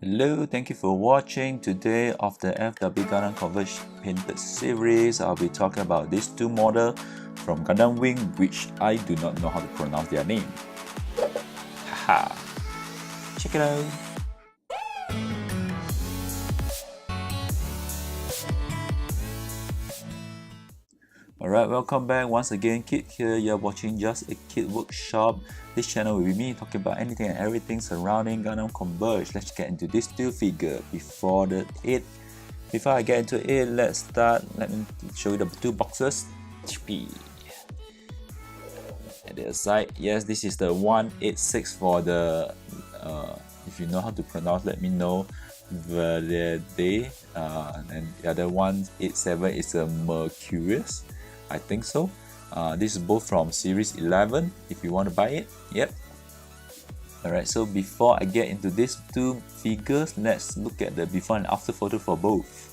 Hello, thank you for watching. Today of the FW Gundam Converge Painted series, I'll be talking about these two models from Gundam Wing, which I do not know how to pronounce their name. Haha! Check it out! Alright, welcome back once again. Kid here, you're watching Juzakidt Workshop. This channel will be me talking about anything and everything surrounding Gundam Converge. Let's get into this two figure. Before I get into it, let's start. Let me show you the two boxes. At the side, yes, this is the 186 for the if you know how to pronounce, let me know. Vayeate, and the other 187 is a Mercurius, I think so. This is both from series 11 if you want to buy it. Yep. Alright, so before I get into these two figures, let's look at the before and after photo for both.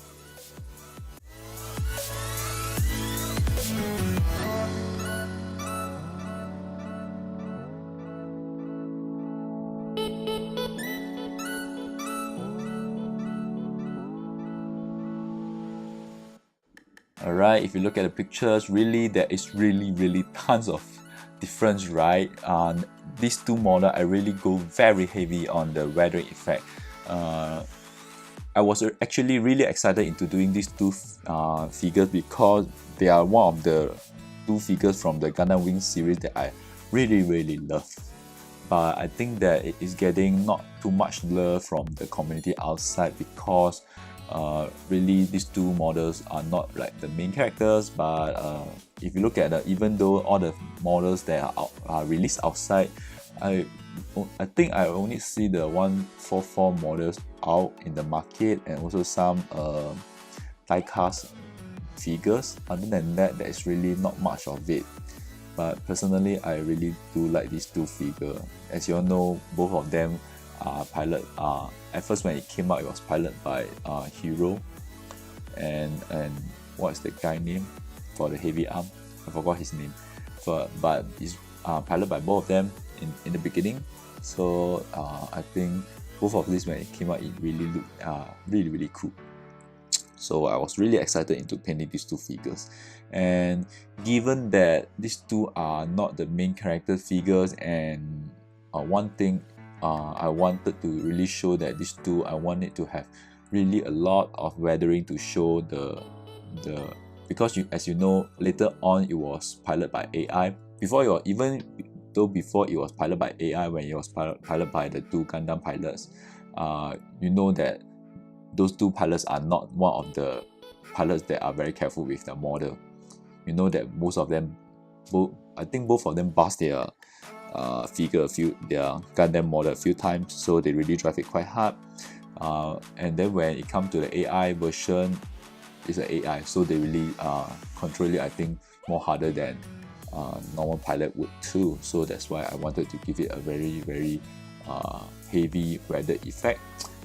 Alright, if you look at the pictures, really there is really tons of difference, right? These two models, I really go very heavy on the weathering effect. I was actually really excited into doing these two figures because they are one of the two figures from the Gundam Wing series that I really love. But I think that it is getting not too much love from the community outside because really these two models are not like the main characters. But if you look at even though all the models that are released outside, I think I only see the 144 models out in the market and also some die-cast figures. Other than that, there is really not much of it. But personally, I really do like these two figures. As you all know, both of them are pilot. At first when it came out, it was piloted by Hero, and what's the guy name for the heavy arm? I forgot his name. But it's piloted by both of them in the beginning. So I think both of these when it came out, it really looked really cool. So I was really excited into painting these two figures. And given that these two are not the main character figures, and one thing I wanted to really show that these two, I wanted to have really a lot of weathering to show the because as you know, later on it was piloted by AI. Before it was piloted by AI, when it was piloted by the two Gundam pilots, you know that those two pilots are not one of the pilots that are very careful with the model. You know that most of them, I think both of them bust their their Gundam model a few times, so they really drive it quite hard. And then when it comes to the AI version, it's an AI, so they really control it, I think, more harder than normal pilot would too. So that's why I wanted to give it a very heavy weathered effect.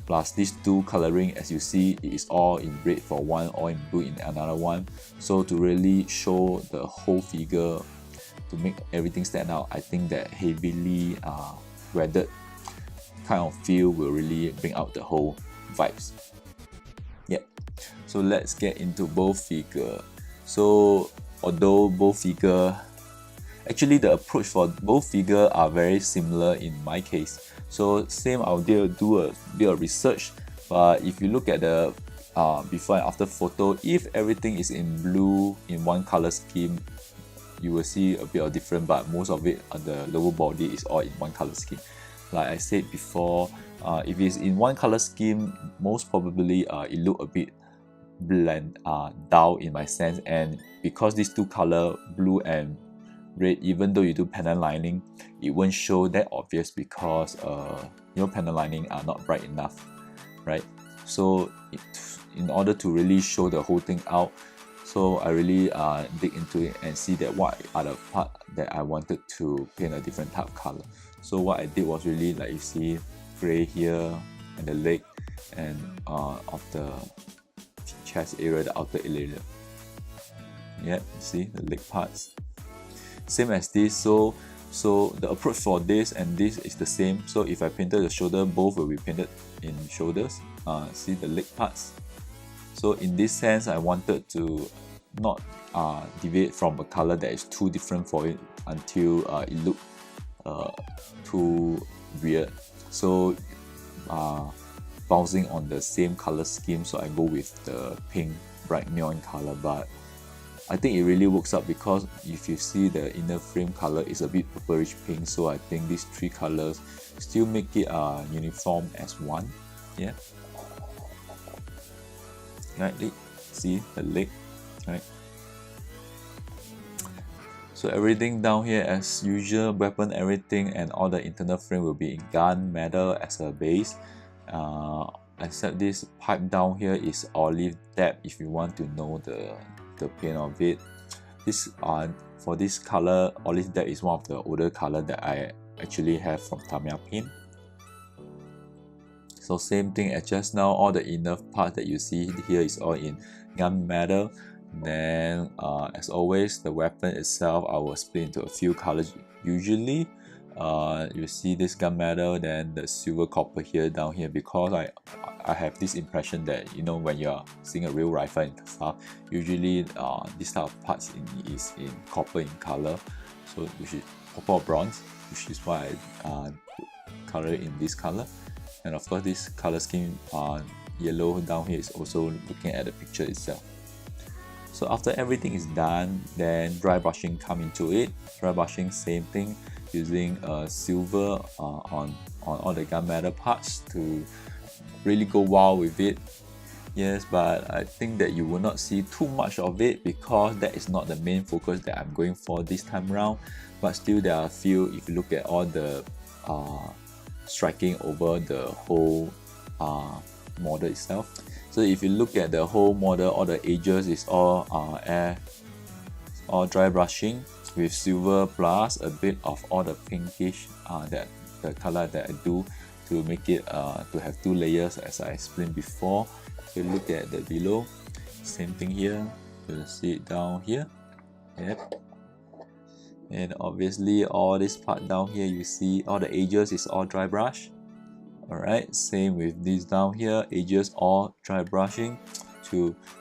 Plus these two coloring, as you see, it is all in red for one, all in blue in another one. So to really show the whole figure, to make everything stand out, I think that heavily weathered kind of feel will really bring out the whole vibes. Yep. So let's get into both figure. So although both figure, actually the approach for both figure are very similar in my case. So same, I'll do a bit of research. But if you look at the before and after photo, if everything is in blue in one color scheme, you will see a bit of difference, but most of it on the lower body is all in one color scheme. Like I said before, if it's in one color scheme, most probably it look a bit blend dull in my sense. And because these two color, blue and red, even though you do panel lining, it won't show that obvious because your panel lining are not bright enough, right? So in order to really show the whole thing out, so I really dig into it and see that what are the part that I wanted to paint a different type of color. So what I did was really, like you see, gray here and the leg and of the chest area, the outer area. Yeah, see the leg parts. Same as this. So So the approach for this and this is the same. So if I painted the shoulder, both will be painted in shoulders. See the leg parts. So in this sense, I wanted to not deviate from a color that is too different for it until it looked too weird. So bouncing on the same color scheme, so I go with the pink bright neon color, but I think it really works out because if you see the inner frame color is a bit purplish pink, so I think these three colors still make it uniform as one. Yeah, right, see the leg, right? So everything down here as usual, weapon, everything, and all the internal frame will be in gun metal as a base. Except this pipe down here is olive depth if you want to know the paint of it. This for this color, olive depth is one of the older color that I actually have from Tamiya paint. So same thing as just now, all the inner part that you see here is all in gunmetal. Then as always, the weapon itself I will split into a few colors. Usually you see this gunmetal, then the silver copper here down here, because I have this impression that, you know, when you're seeing a real rifle and stuff, usually this type of parts is in copper in color, so which is copper or bronze, which is why I color it in this color. And of course this color scheme yellow down here is also looking at the picture itself. So after everything is done, then dry brushing come into it. Dry brushing, same thing, using silver on all the gunmetal parts to really go wild with it. Yes, but I think that you will not see too much of it because that is not the main focus that I'm going for this time around. But still there are a few, if you look at all the striking over the whole model itself. So if you look at the whole model, all the edges is all dry brushing with silver plus a bit of all the pinkish that the color that I do to make it to have two layers as I explained before. So look at the below, same thing here, you'll see it down here. Yep. And obviously all this part down here, you see all the edges is all dry brush. Alright, same with this down here, edges all dry brushing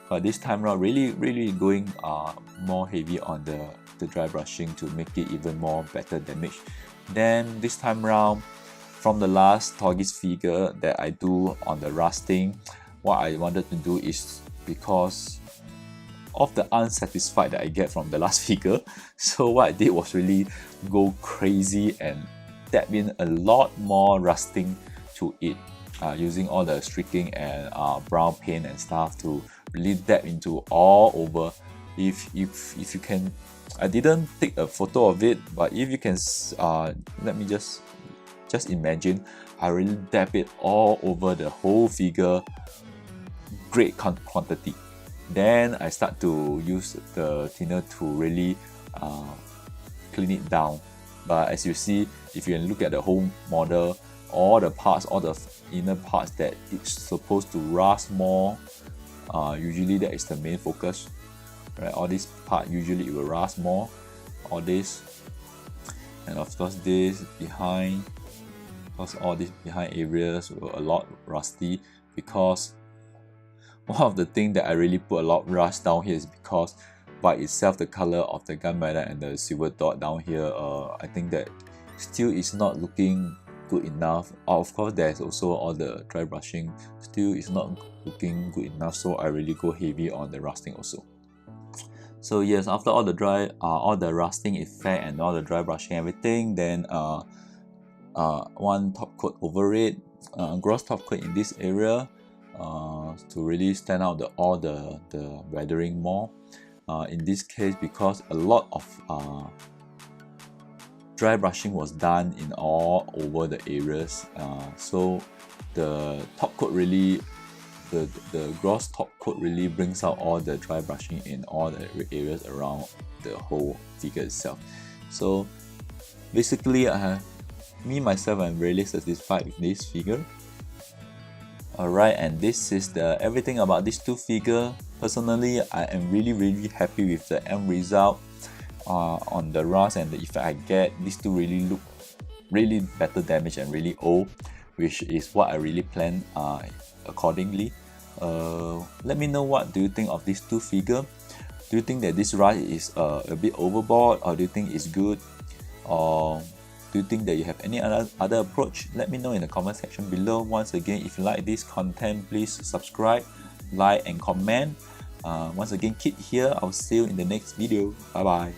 but this time around really going more heavy on the dry brushing to make it even more better damage. Then this time around, from the last Torgis figure that I do on the rusting, what I wanted to do is, because of the unsatisfied that I get from the last figure, so what I did was really go crazy and dab in a lot more rusting to it, using all the streaking and brown paint and stuff to really dab into all over. If you can, I didn't take a photo of it, but if you can, let me just imagine, I really dab it all over the whole figure, great quantity. Then I start to use the thinner to really clean it down. But as you see, if you can look at the whole model, all the parts, all the inner parts that it's supposed to rust more, usually that is the main focus, right? All this part usually it will rust more, all this, and of course this behind, because all these behind areas were a lot rusty, because one of the things that I really put a lot of rust down here is because by itself the color of the gunmetal and the silver dot down here, I think that still is not looking good enough. Of course there's also all the dry brushing, still is not looking good enough, so I really go heavy on the rusting also. So yes, after all the rusting effect and all the dry brushing everything, then one top coat over it, gross top coat in this area, to really stand out all the weathering more. In this case, because a lot of dry brushing was done in all over the areas, so the top coat really, the gloss top coat really brings out all the dry brushing in all the areas around the whole figure itself. So basically, me myself, I'm really satisfied with this figure. Alright, and this is the everything about these two figures. Personally, I am really happy with the end result. on the rust and the effect I get. These two really look really better damage and really old, which is what I really plan accordingly. Let me know what do you think of these two figure. Do you think that this rust is a bit overboard, or do you think it's good, or do you think that you have any other approach? Let me know in the comment section below. Once again, if you like this content, please subscribe, like and comment. Once again, Kit here. I'll see you in the next video. Bye bye.